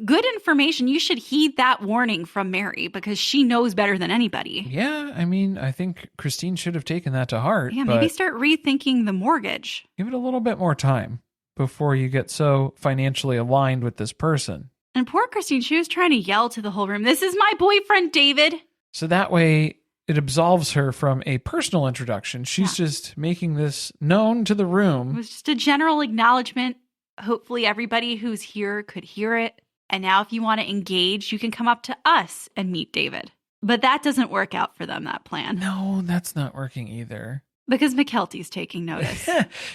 good information. You should heed that warning from Meri because she knows better than anybody. Yeah, I mean, I think Christine should have taken that to heart. Yeah, maybe start rethinking the mortgage. Give it a little bit more time before you get so financially aligned with this person. And poor Christine, she was trying to yell to the whole room, "This is my boyfriend, David." So that way it absolves her from a personal introduction. She's just making this known to the room. It was just a general acknowledgement. Hopefully everybody who's here could hear it. And now if you want to engage, you can come up to us and meet David. But that doesn't work out for them, that plan. No, that's not working either. Because McKelty's taking notice.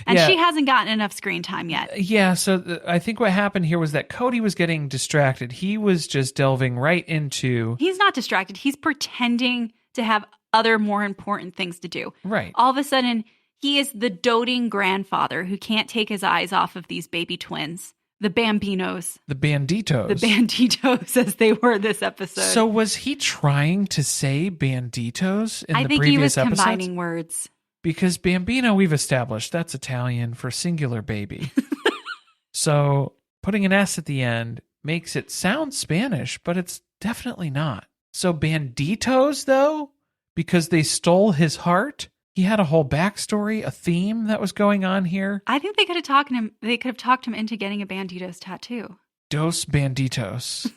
And she hasn't gotten enough screen time yet. Yeah, so I think what happened here was that Kody was getting distracted. He was just delving right into... He's not distracted. He's pretending to have other more important things to do. Right. All of a sudden, he is the doting grandfather who can't take his eyes off of these baby twins. The Bambinos. The Banditos. The Banditos, as they were this episode. So was he trying to say Banditos in the previous episode? I think he was combining words. Because Bambino, we've established, that's Italian for singular baby. So putting an S at the end makes it sound Spanish, but it's definitely not. So Banditos, though, because they stole his heart, he had a whole backstory, a theme that was going on here. I think they could have talked him into getting a Banditos tattoo. Dos Banditos.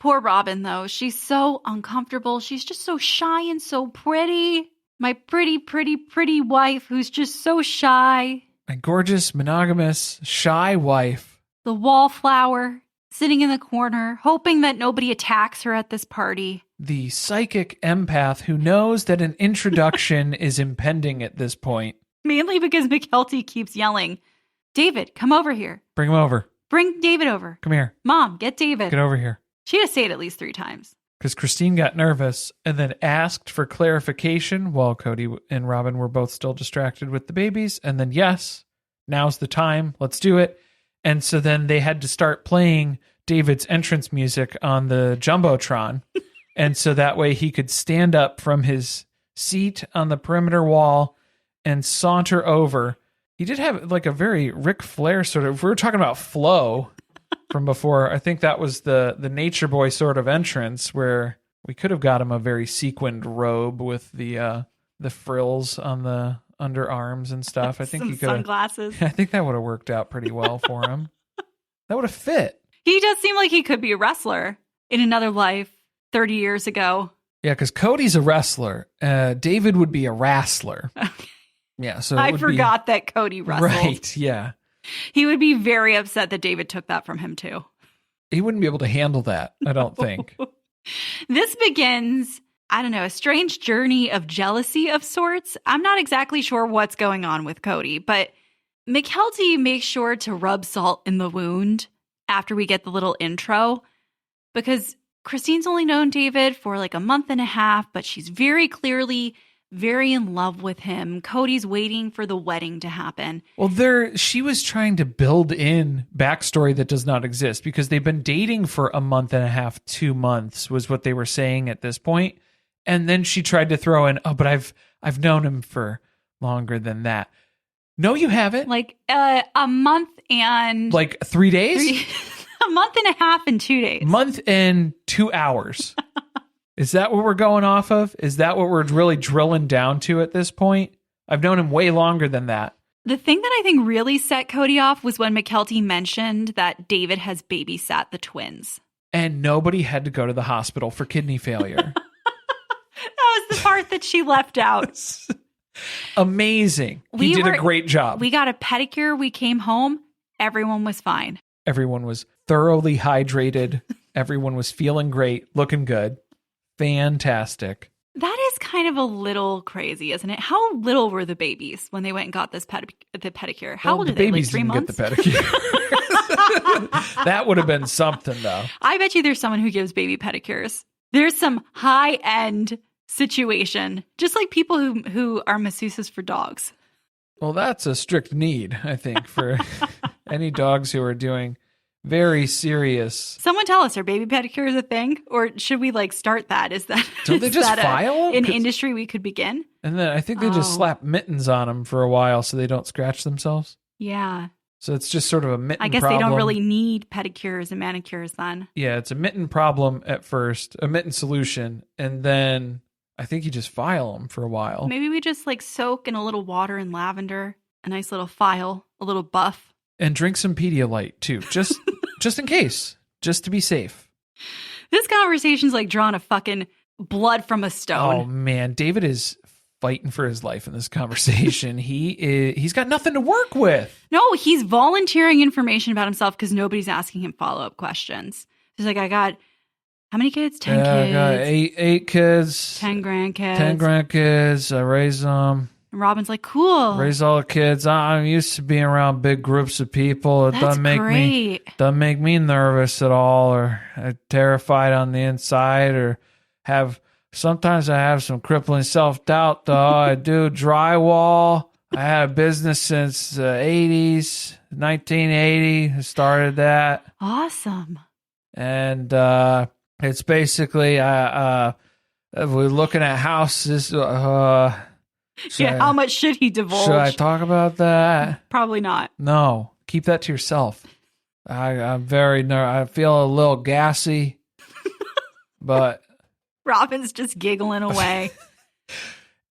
Poor Robin, though. She's so uncomfortable. She's just so shy and so pretty. My pretty, pretty, pretty wife who's just so shy. My gorgeous, monogamous, shy wife. The wallflower sitting in the corner, hoping that nobody attacks her at this party. The psychic empath who knows that an introduction is impending at this point. Mainly because McKelty keeps yelling, David, come over here. Bring him over. Bring David over. Come here. Mom, get David. Get over here. She had to say it at least 3 times. Because Christine got nervous and then asked for clarification while Cody and Robin were both still distracted with the babies. And then, yes, now's the time. Let's do it. And so then they had to start playing David's entrance music on the Jumbotron. And so that way he could stand up from his seat on the perimeter wall and saunter over. He did have like a very Ric Flair sort of, if we were talking about flow from before, I think that was the Nature Boy sort of entrance where we could have got him a very sequined robe with the frills on the underarms and stuff. I think he could sunglasses. I think that would have worked out pretty well for him. That would have fit. He does seem like he could be a wrestler in another life 30 years ago. Yeah, because Cody's a wrestler. David would be a wrestler. Yeah, so I forgot that Cody wrestled. Right, yeah. He would be very upset that David took that from him too. He wouldn't be able to handle that, I don't think. This begins, I don't know, a strange journey of jealousy of sorts. I'm not exactly sure what's going on with Cody, but McKelty makes sure to rub salt in the wound after we get the little intro because Christine's only known David for like a month and a half, but she's very clearly very in love with him. Cody's waiting for the wedding to happen. Well, she was trying to build in backstory that does not exist because they've been dating for a month and a half, 2 months was what they were saying at this point. And then she tried to throw in, oh, but I've known him for longer than that. No, you haven't. Like a month and... Like 3 days? A month and a half and 2 days. Month and 2 hours. Is that what we're going off of? Is that what we're really drilling down to at this point? I've known him way longer than that. The thing that I think really set Cody off was when McKelty mentioned that David has babysat the twins. And nobody had to go to the hospital for kidney failure. That was the part that she left out. Amazing. He did a great job. We got a pedicure. We came home. Everyone was fine. Everyone was thoroughly hydrated. Everyone was feeling great, looking good. Fantastic. That is kind of a little crazy, isn't it? How little were the babies when they went and got the pedicure? How old are they? Like 3 months? Get the pedicure. That would have been something, though. I bet you there's someone who gives baby pedicures. There's some high-end situation, just like people who are masseuses for dogs. Well, that's a strict need, I think, for any dogs who are doing very serious. Someone tell us, are baby pedicures a thing? Or should we start that? Is that don't they just file an industry we could begin? And then I think they just slap mittens on them for a while so they don't scratch themselves. Yeah. So it's just sort of a mitten problem. I guess they don't really need pedicures and manicures then. Yeah, it's a mitten problem at first, a mitten solution, and then I think you just file them for a while. Maybe we just soak in a little water and lavender, a nice little file, a little buff. And drink some Pedialyte too, just in case, just to be safe. This conversation's like drawing a fucking blood from a stone. Oh man, David is fighting for his life in this conversation. He's got nothing to work with. No, he's volunteering information about himself because nobody's asking him follow-up questions. He's like, I got how many kids? 10 kids. I got eight kids. 10 grandkids. 10 grandkids. I raised them. And Robin's like, cool. Raise all the kids. I'm used to being around big groups of people. It doesn't make me nervous at all, or terrified on the inside, or sometimes I have some crippling self-doubt though. I do drywall. I had a business since the 80s, 1980. I started that. Awesome. And it's basically we're looking at houses. How much should he divulge? Should I talk about that? Probably not. No, keep that to yourself. I'm very nervous. I feel a little gassy, but Robin's just giggling away.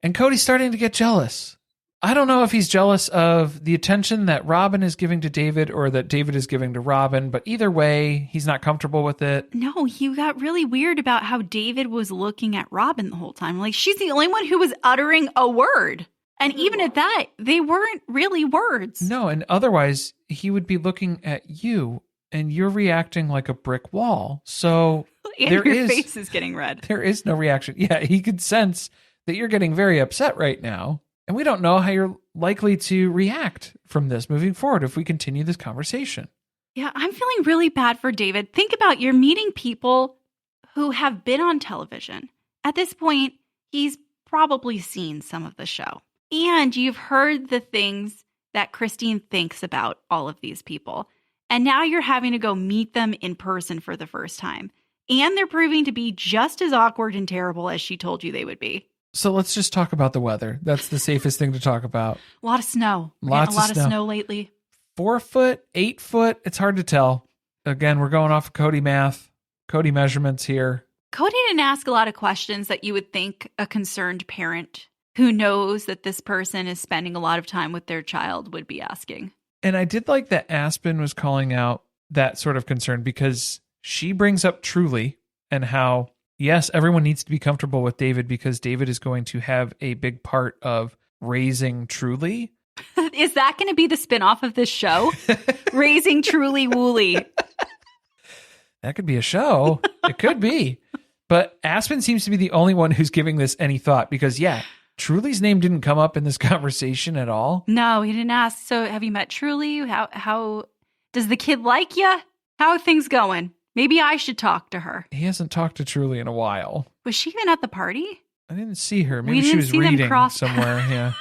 And Cody's starting to get jealous. I don't know if he's jealous of the attention that Robin is giving to David or that David is giving to Robin, but either way, he's not comfortable with it. No, he got really weird about how David was looking at Robin the whole time. Like, she's the only one who was uttering a word. And even at that, they weren't really words. No, and otherwise, he would be looking at you, and you're reacting like a brick wall. So and your face is getting red. There is no reaction. Yeah, he could sense that you're getting very upset right now. And we don't know how you're likely to react from this moving forward if we continue this conversation. Yeah, I'm feeling really bad for David. Think about you're meeting people who have been on television. At this point, he's probably seen some of the show. And you've heard the things that Christine thinks about all of these people. And now you're having to go meet them in person for the first time. And they're proving to be just as awkward and terrible as she told you they would be. So let's just talk about the weather. That's the safest thing to talk about. A lot of snow. A lot of snow lately. 4 foot, 8 foot. It's hard to tell. Again, we're going off of Kody math, Kody measurements here. Kody didn't ask a lot of questions that you would think a concerned parent who knows that this person is spending a lot of time with their child would be asking. And I did like that Aspen was calling out that sort of concern because she brings up Truly and how, yes, everyone needs to be comfortable with David because David is going to have a big part of raising Truly. Is that going to be the spinoff of this show? Raising Truly Wooly. That could be a show. It could be. But Aspen seems to be the only one who's giving this any thought because, yeah, Truly's name didn't come up in this conversation at all. No, he didn't ask. So have you met Truly? How does the kid like you? How are things going? Maybe I should talk to her. He hasn't talked to Truly in a while. Was she even at the party? I didn't see her. Maybe she was reading somewhere. Yeah.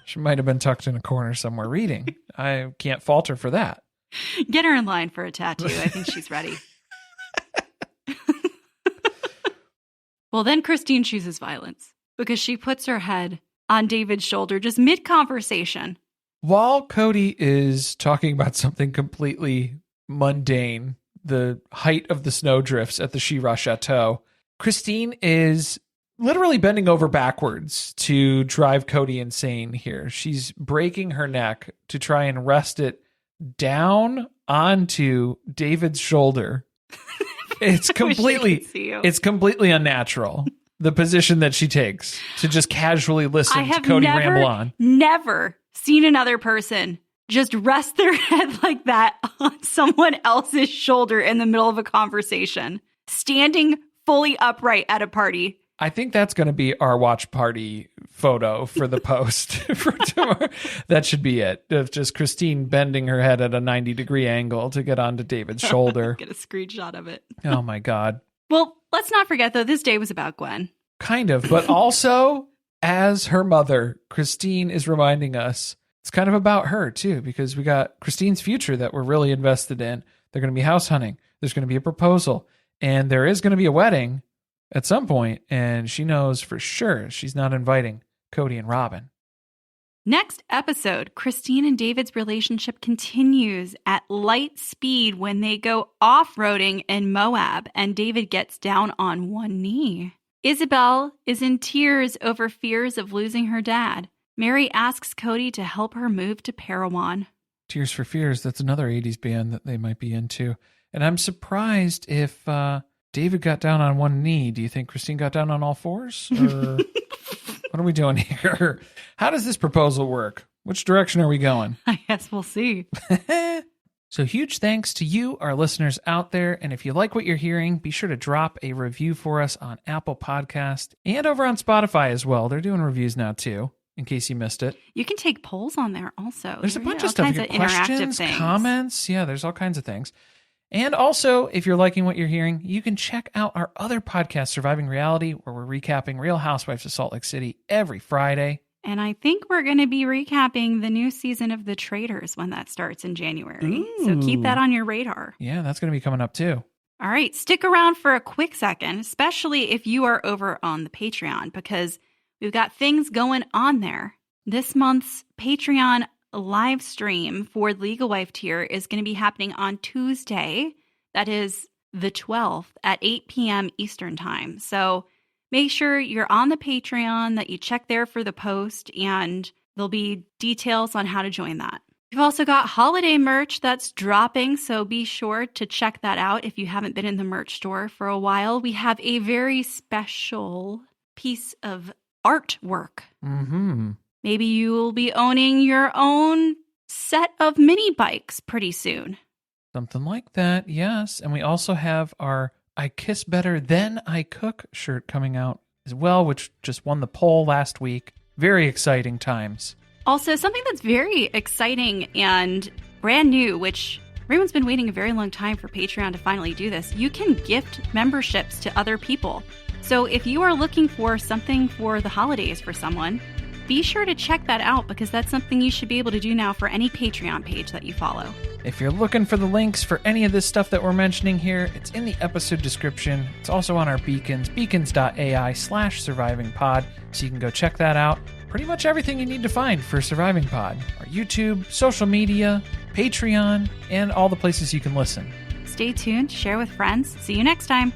She might have been tucked in a corner somewhere reading. I can't fault her for that. Get her in line for a tattoo. I think she's ready. Well, then Christine chooses violence because she puts her head on David's shoulder just mid-conversation. While Kody is talking about something completely mundane, the height of the snowdrifts at the She-Ra Chateau, Christine is literally bending over backwards to drive Kody insane here. She's breaking her neck to try and rest it down onto David's shoulder. It's completely unnatural. The position that she takes to just casually listen to Kody ramble on. Never seen another person just rest their head like that on someone else's shoulder in the middle of a conversation, standing fully upright at a party. I think that's going to be our watch party photo for the post for tomorrow. That should be it. Of just Christine bending her head at a 90-degree angle to get onto David's shoulder. Get a screenshot of it. Oh my God. Well, let's not forget, though, this day was about Gwen. Kind of, but also as her mother, Christine is reminding us it's kind of about her too, because we got Christine's future that we're really invested in. They're going to be house hunting. There's going to be a proposal, and there is going to be a wedding at some point, and she knows for sure she's not inviting Kody and Robin. Next episode, Christine and David's relationship continues at light speed when they go off-roading in Moab, and David gets down on one knee. Isabel is in tears over fears of losing her dad. Meri asks Kody to help her move to Parowan. Tears for Fears, that's another 80s band that they might be into. And I'm surprised if David got down on one knee. Do you think Christine got down on all fours? Or what are we doing here? How does this proposal work? Which direction are we going? I guess we'll see. So huge thanks to you, our listeners out there. And if you like what you're hearing, be sure to drop a review for us on Apple Podcast and over on Spotify as well. They're doing reviews now too, in case you missed it. You can take polls on there also. There's a bunch of stuff. Your questions, comments. Yeah, there's all kinds of things. And also, if you're liking what you're hearing, you can check out our other podcast, Surviving Reality, where we're recapping Real Housewives of Salt Lake City every Friday. And I think we're going to be recapping the new season of The Traitors when that starts in January. Ooh. So keep that on your radar. Yeah, that's going to be coming up too. All right, stick around for a quick second, especially if you are over on the Patreon, because we've got things going on there. This month's Patreon live stream for Legal Wife tier is going to be happening on Tuesday. That is the 12th at 8 p.m. Eastern time. So make sure you're on the Patreon, that you check there for the post, and There'll be details on how to join that. We've also got holiday merch that's dropping, so be sure to check that out if you haven't been in the merch store for a while. We have a very special piece of artwork. Mm-hmm. Maybe you will be owning your own set of mini bikes pretty soon. Something like that, yes. And we also have our I Kiss Better Than I Cook shirt coming out as well, which just won the poll last week. Very exciting times. Also, something that's very exciting and brand new, which everyone's been waiting a very long time for Patreon to finally do this. You can gift memberships to other people. So if you are looking for something for the holidays for someone, be sure to check that out because that's something you should be able to do now for any Patreon page that you follow. If you're looking for the links for any of this stuff that we're mentioning here, it's in the episode description. It's also on our beacons, beacons.ai/survivingpod, so you can go check that out. Pretty much everything you need to find for Surviving Pod. Our YouTube, social media, Patreon, and all the places you can listen. Stay tuned, share with friends. See you next time.